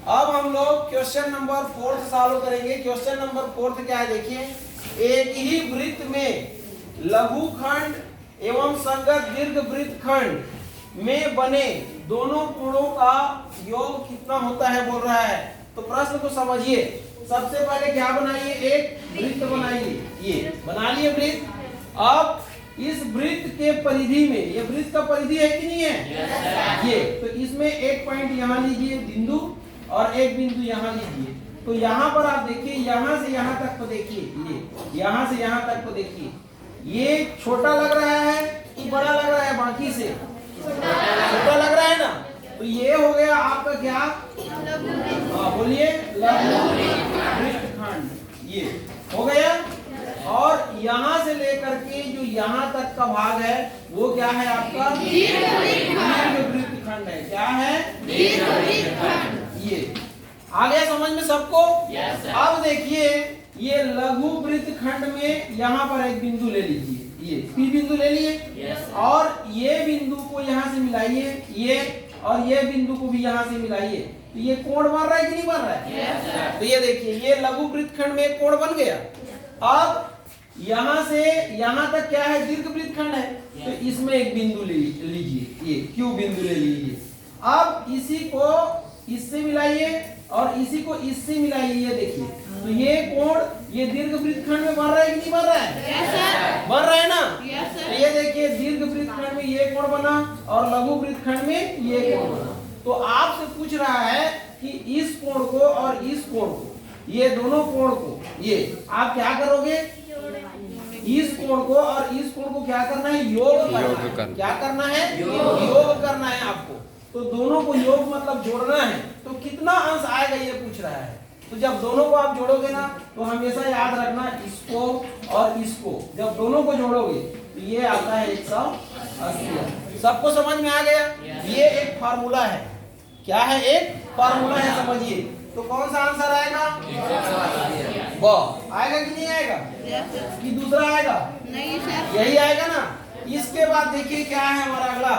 अब हम लोग क्वेश्चन नंबर 4 सॉल्व करेंगे। क्वेश्चन नंबर 4 क्या है देखिए, एक ही वृत्त में लघु खंड एवं संगत दीर्घ वृत्त खंड में बने दोनों कोणों का योग कितना होता है बोल रहा है। तो प्रश्न को समझिए। सबसे पहले क्या बनाइए, एक वृत्त बनाइए। ये बना लिए वृत्त। अब इस वृत्त के परिधि में, ये वृत्त का परिधि है कि नहीं है? ये तो इसमें एक पॉइंट यहाँ लीजिए बिंदु और एक बिंदु यहाँ लीजिए। तो यहाँ पर आप देखिए, यहाँ से यहाँ तक को देखिए, ये यहाँ से यहाँ तक को देखिए, ये छोटा लग रहा है कि बड़ा लग रहा है? बाकी से छोटा लग रहा है ना। तो ये हो गया आपका क्या, बोलिए, लघु वृत्त खंड। ये हो गया। और यहाँ से लेकर के जो यहाँ तक का भाग है वो क्या है आपका, दीर्घ वृत्त खंड है। क्या है? दीर्घ वृत्त खंड। ये आ गया समझ में सबको? अब देखिए, ये लघु वृत्त खंड में यहाँ पर एक बिंदु ले लीजिए, ये P बिंदु ले लिए। और ये बिंदु को यहाँ से मिलाइए, ये और ये बिंदु को भी यहाँ से मिलाइए। तो ये कोण बन रहा है कि नहीं बन रहा है? तो ये देखिए, ये लघु वृत्त खंड में एक कोण बन गया। अब यहाँ से यहाँ तक क्या है, दीर्घ वृत्त खंड है। तो इसमें एक बिंदु ले लीजिए, ये Q बिंदु ले लीजिए। अब इसी को इससे मिलाइए और इसी को इससे मिलाइए। ये देखिए, तो ये कोण ये दीर्घ वृत्त खंड में बन रहा है कि नहीं बन रहा है? बन रहा है ना। तो ये देखिए, दीर्घ वृत्त खंड में ये कोण बना और लघु वृत्त खंड में ये कोण बना। तो आपसे पूछ रहा है कि इस कोण को और इस कोण को, ये दोनों कोण को, ये आप क्या करोगे, इस कोण को और इस कोण को क्या करना है, योग करना है। क्या करना है? योग करना है आपको। तो दोनों को योग मतलब जोड़ना है। तो कितना अंश आएगा ये पूछ रहा है। तो जब दोनों को आप जोड़ोगे ना, तो हमेशा याद रखना इसको और इसको जब दोनों को जोड़ोगे तो ये आता है 180। सबको समझ में आ गया? ये एक फार्मूला है। क्या है? एक फार्मूला है, समझिए। तो कौन सा आंसर आएगा? वाह, आएगा कि नहीं आएगा? कि दूसरा आएगा? नहीं सर, यही आएगा ना। इसके बाद देखिए क्या है हमारा अगला,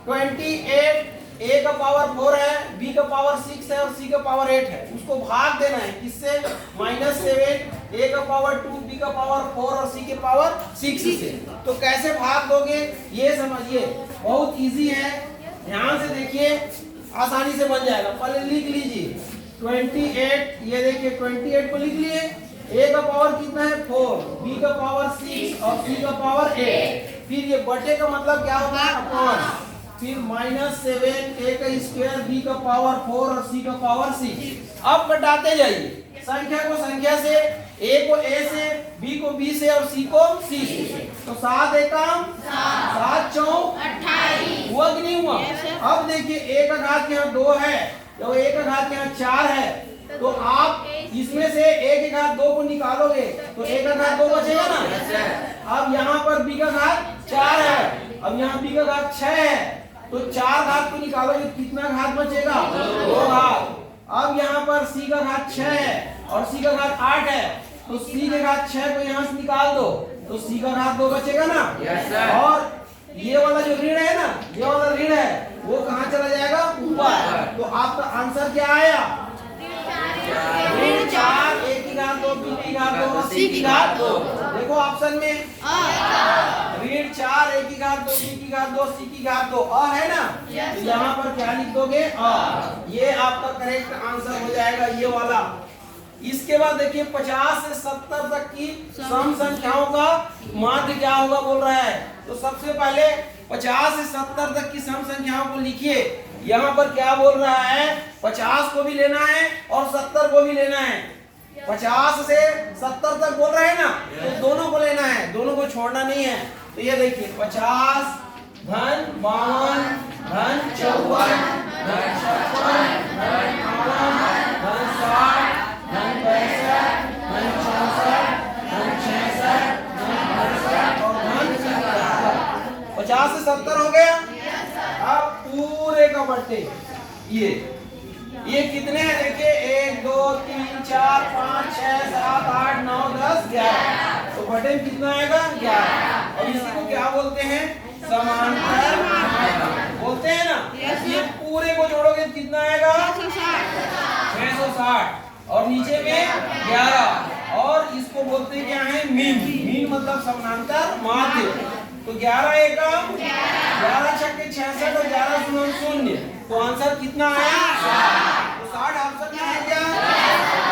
28 A का पावर 4 है, B का पावर 6 है और C का पावर 8 है। उसको भाग देना है किससे? -7 A का पावर 2, B का पावर 4 और C के पावर 6 से। तो कैसे भाग दोगे ये समझिए, बहुत इजी है। ध्यान से देखिए, आसानी से बन जाएगा। पहले लिख लीजिए 28, ये देखिए 28 को लिख लिए। A का पावर कितना है? 4, B का पावर 6 और C का पावर 8। फिर ये बटे का मतलब क्या होगा? अपॉन। फिर -7 A का स्क्वायर, B का पावर 4 और C का पावर 6। अब घटाते जाइए संख्या को संख्या से, A को A से, B को B से और C को C से। तो 7 एकम 7 चौक 28 हुआ कि नहीं हुआ? अब देखिए, A का घात यहाँ 2 है, तो A का घात यहाँ 4 है। तो आप इसमें से A के घात 2 को निकालोगे तो A का घात 2 बचेगा ना। अब यहाँ पर B का घात 4 है, अब यहाँ B का घात 6 है। तो 4 घात को निकालोगे कितना घात बचेगा? 2 घात। अब यहाँ पर C का घात 6 है और C का घात 8 है। तो C के घात 6 को यहाँ से निकाल दो तो C का घात 2 बचेगा ना। और ये वाला जो ऋण है ना, ये वाला ऋण है, वो कहाँ चला जाएगा? ऊपर। तो आपका आंसर क्या आया? ऋण 4 A की घात 2, B की घात 2 और C की घात 2। देखो ऑप्शन में ऋण 4 A की घात 2, B की घात 2, C की घात 2 है ना। तो यहाँ पर क्या लिख दोगे? ये आपका करेक्ट आंसर हो जाएगा, ये वाला। इसके बाद देखिए 50 से 70 तक की सम संख्याओं का माध्य क्या होगा बोल रहा है। तो सबसे पहले 50 से 70 तक की सम संख्याओं को लिखिए। यहाँ पर क्या बोल रहा है, 50 को भी लेना है और 70 को भी लेना है। 50 से 70 तक बोल रहे हैं ना, तो दोनों को लेना है, दोनों को छोड़ना नहीं है। तो ये देखिए 50 धन 52 धन 54 धन 56 धन 58 धन 60 धन 65 धन 64 धन 66 धन 68 और धन 77। 50 से 70 हो गया। अब पूरे का बट्टे ये कितने हैं देखिए, 1 2 3 4 5 6 7 8 9 10 11। तो बटे में कितना आएगा? 11। और इसी को क्या बोलते हैं? समांतर बोलते हैं ना। ये पूरे को जोड़ोगे तो कितना आएगा 660 और नीचे में 11 और इसको बोलते हैं क्या है मीन। मीन मतलब समानांतर माध्य। तो 11 एकम 11 छक्के 66 और 11 शून्य शून्य। तो आंसर कितना आया 60। तो 60 ऑप्शन में है क्या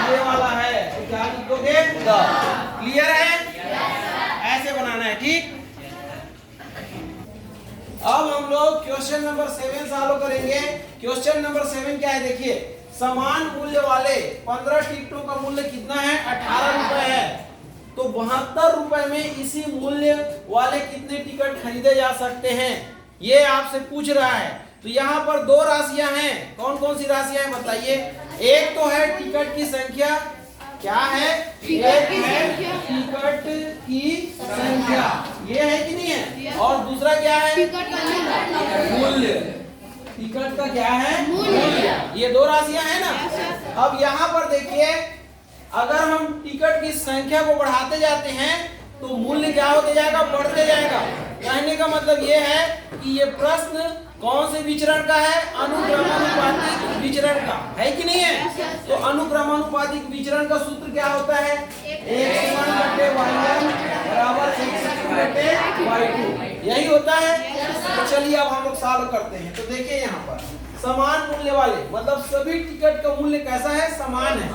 ये वाला है। तो क्या लिखोगे 10। क्लियर है? ऐसे बनाना है। ठीक। अब हम लोग क्वेश्चन नंबर 7 सॉल्व करेंगे। क्वेश्चन नंबर 7 क्या है देखिए। समान मूल्य वाले 15 टिकटों का मूल्य कितना है 18 रुपए है। तो 72 रुपए में इसी मूल्य वाले कितने टिकट खरीदे जा सकते हैं ये आपसे पूछ रहा है। तो यहाँ पर दो राशियां हैं। कौन कौन सी राशियां हैं बताइए। एक तो है टिकट की संख्या। क्या है एक है टिकट की संख्या। ये है कि नहीं है। और दूसरा क्या है मूल्य। टिकट का क्या है मूल्य। ये दो राशियां हैं ना। अब यहाँ पर देखिए अगर हम टिकट की संख्या को बढ़ाते जाते हैं तो मूल्य क्या होते जाएगा बढ़ते जाएगा। कहने का मतलब ये है कि ये प्रश्न कौन से विचरण का है अनुक्रमानुपातिक विचरण का है कि नहीं है। तो अनुक्रमानुपातिक विचरण का सूत्र क्या होता है x1/y1 बराबर x2/y2 यही होता है। तो चलिए अब हम लोग सॉल्व करते हैं। तो देखिए यहाँ पर समान मूल्य वाले मतलब सभी टिकट का मूल्य कैसा है समान है।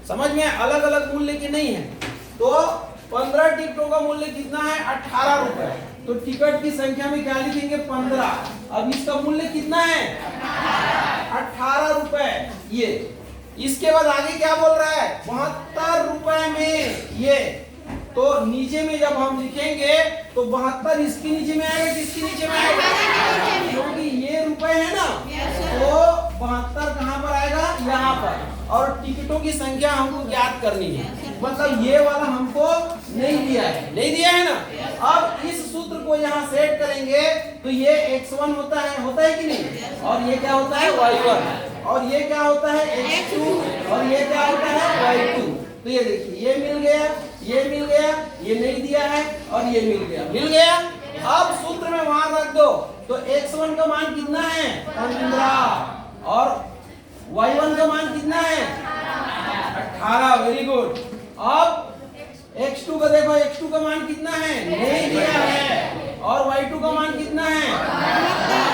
समझ में अलग अलग मूल्य के नहीं है। तो 15 टिकटों का मूल्य कितना है 18 रुपए। तो टिकट की संख्या में क्या लिखेंगे 15। अब इसका मूल्य कितना है 18 रुपए। ये इसके बाद आगे क्या बोल रहा है 72 रुपए में ये। तो नीचे में जब हम लिखेंगे तो 72 इसके नीचे में आएगा किसके नीचे में आएगा क्योंकि ये रुपए है ना। तो 72 कहाँ पर आएगा यहाँ पर। और टिकटों की संख्या हमको ज्ञात करनी है। मतलब ये वाला हमको नहीं दिया है ना। अब इस सूत्र को यहाँ सेट करेंगे तो ये x1 होता है कि नहीं। और ये क्या होता है y1 और ये क्या होता है x2 और ये क्या होता है y2। तो ये देखिए ये मिल गया ये नहीं दिया है और ये मिल गया। अब सूत्र में वहां रख दो। तो x1 का मान कितना है 15 और y1 का मान कितना है 18। Very good. अब x2 का देखो x2 का मान कितना है नहीं दिया है और y2 का मान कितना है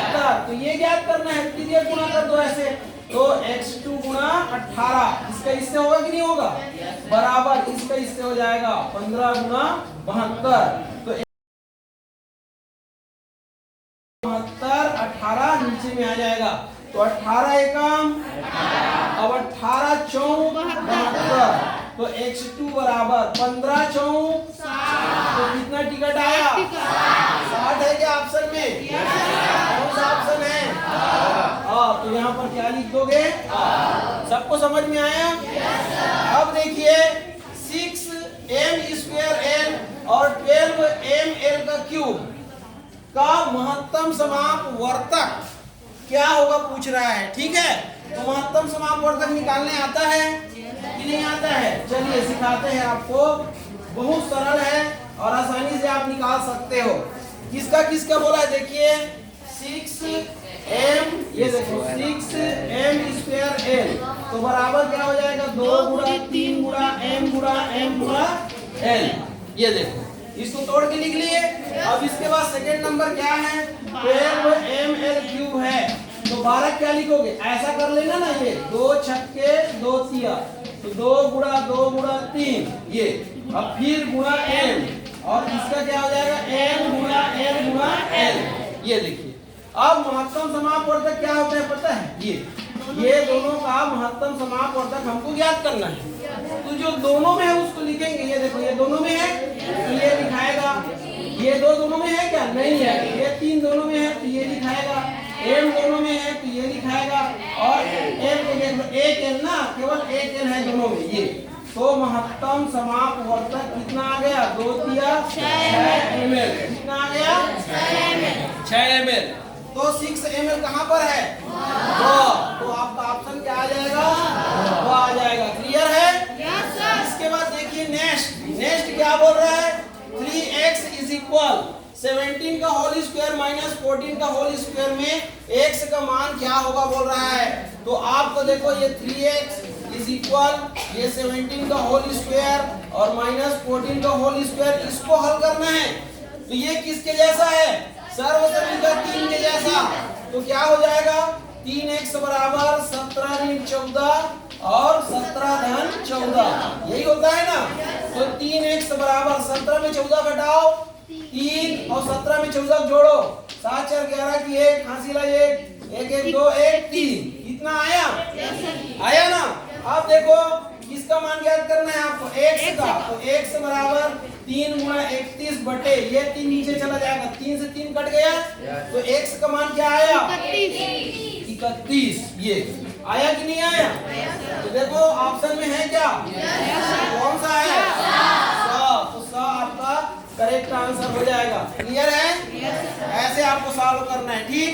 72। तो ये ज्ञात करना है। क्लियर गुणा कर दो ऐसे। तो x2 गुणा 18 इसका इससे होगा कि नहीं होगा बराबर इसका इससे हो जाएगा 15 गुणा 72। तो 72 18 नीचे में आ जाएगा। तो 18 एकम अब 18 चौक 72। तो x2 बराबर 15 चौक 60। तो कितना टिकट आया 60 है क्या ऑप्शन में कौन सा ऑप्शन है तो यहाँ पर क्या लिख दोगे सबको समझ में आया। अब देखिए 6m² और 12ml का क्यूब का महत्तम समापवर्तक क्या होगा पूछ रहा है। ठीक है। तो महत्तम समापवर्तक निकालने आता है कि नहीं आता है। चलिए सिखाते हैं आपको। बहुत सरल है और आसानी से आप निकाल सकते हो। किसका बोला है देखिए 6m ये देखो 6m²l तो बराबर क्या हो जाएगा 2 गुणा 3 गुणा m गुणा m गुणा l। ये देखो इसको तोड़ के लिख लिए। अब इसके बाद सेकंड नंबर क्या है 12ml³ है। तो 12 क्या लिखोगे ऐसा कर लेना ना। ये 2 छक्के 2 तिया तो 2 गुणा 2 गुणा 3 ये। अब फिर गुणा m और इसका क्या हो जाएगा m गुणा l गुणा l। ये देखिए अब महत्तम समापवर्तक क्या होता है पता है। ये दोनों का महत्तम समापवर्तक हमको ज्ञात करना है। तो जो दोनों में है उसको लिखेंगे। ये देखो ये दोनों में है तो ये लिखाएगा। ये दोनों में है क्या नहीं है। ये 3 दोनों में है तो ये लिखाएगा। m दोनों में है तो ये लिखाएगा। और एक l ना केवल एक l है दोनों में ये। तो महत्तम समापवर्तक कितना आ गया 2 तिया 6 ml। कितना आ गया 6 ml। तो 6 ml कहाँ पर है तो आपका ऑप्शन क्या आ जाएगा वो आ जाएगा। क्लियर है। Yes sir. इसके बाद देखिए नेक्स्ट क्या बोल रहा है 3x = 17 का होल स्क्वायर माइनस 14 का होल स्क्वायर में x का मान क्या होगा बोल रहा है। तो आपको देखो ये 3x इज इक्वल ये 17 का होल स्क्वायर और माइनस 14 का होल स्क्वायर, इसको हल करना है। तो ये किसके जैसा है, सर्वसमीकरण 3 के जैसा। तो क्या हो जाएगा 3x बराबर 17 ऋण 14 और 17 धन 14, यही होता है ना। तो 3x बराबर 17 में 14 घटाओ 3 और 17 में 14 जोड़ो 7 4 11 की 1 हासिल 1 1 1 2 1 3, कितना आया, आया ना। अब देखो किसका मान ज्ञात करना है आपको, x का। तो x बराबर 3 गुणा 31 बटे ये 3 नीचे चला जाएगा, 3 से 3 कट गया। तो x का मान क्या आया 31, ये आया कि नहीं आया। तो देखो ऑप्शन में है क्या, कौन सा है, तो सा आपका करेक्ट आंसर हो जाएगा। क्लियर है, ऐसे आपको सॉल्व करना है, ठीक।